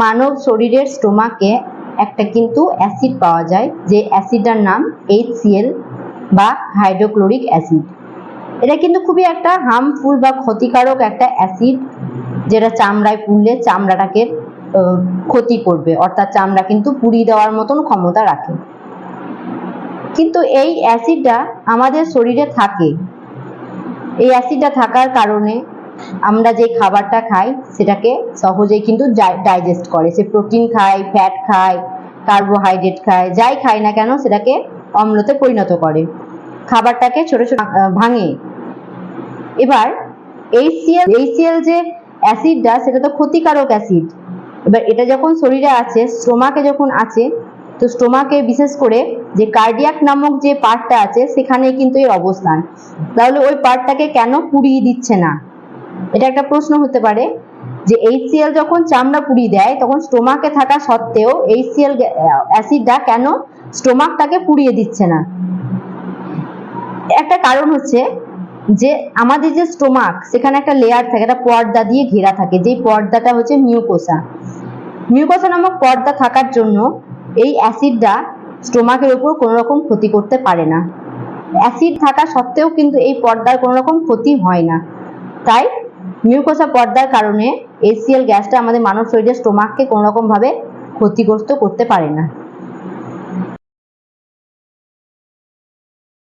মানব শরীরের স্টোমাকে একটা কিন্তু অ্যাসিড পাওয়া যায়, যে অ্যাসিডটার নাম HCl বা হাইড্রোক্লোরিক অ্যাসিড। এটা কিন্তু খুবই একটা হার্মফুল বা ক্ষতিকারক একটা অ্যাসিড, যেটা চামড়ায় পুড়লে চামড়াটাকে ক্ষতি করবে, অর্থাৎ চামড়া কিন্তু পুড়িয়ে দেওয়ার মতন ক্ষমতা রাখে। কিন্তু এই অ্যাসিডটা আমাদের শরীরে থাকে। এই অ্যাসিডটা থাকার কারণে আমরা যে খাবারটা খাই সেটাকে সহজেই কিন্তু ডাইজেস্ট করে। সে প্রোটিন খায়, ফ্যাট খায়, কার্বোহাইড্রেট খায়, যাই খায় না কেন সেটাকে অম্লতে পরিণত করে, খাবারটাকে ছোট ছোট ভাঙে। এবার HCl যে অ্যাসিডটা, সেটা তো ক্ষতিকারক অ্যাসিড। এবার এটা যখন শরীরে আছে, স্টোমাকে যখন আছে, তো স্টোমাকে বিশেষ করে যে কার্ডিয়াক নামক যে পার্টটা আছে সেখানে কিন্তু এর অবস্থান। তাহলে ওই পার্টটাকে কেন পুড়িয়ে দিচ্ছে না? এটা একটা প্রশ্ন হতে পারে যে HCl যখন চামড়া পুড়িয়ে দেয়, তখন স্টোমাকে থাকা সত্ত্বেও HCl অ্যাসিডটা কেন স্টোমাকটাকে পুড়িয়ে দিচ্ছে না? একটা কারণ হচ্ছে যে আমাদের যে স্টোমাক, সেখানে একটা লেয়ার থাকে, একটা পর্দা দিয়ে ঘেরা থাকে, যেই পর্দাটা হচ্ছে মিউকোসা। মিউকোসা নামক পর্দা থাকার জন্য এই অ্যাসিডটা স্টোমাকের উপর কোনো রকম ক্ষতি করতে পারে না। অ্যাসিড থাকা সত্ত্বেও কিন্তু এই পর্দার কোনো রকম ক্ষতি হয় না। তাই মিউকোসা পর্দার কারণে HCl গ্যাসটা আমাদের মানব শরীরের স্টোমাককে কোনো রকম ভাবে ক্ষতিগ্রস্ত করতে পারে না।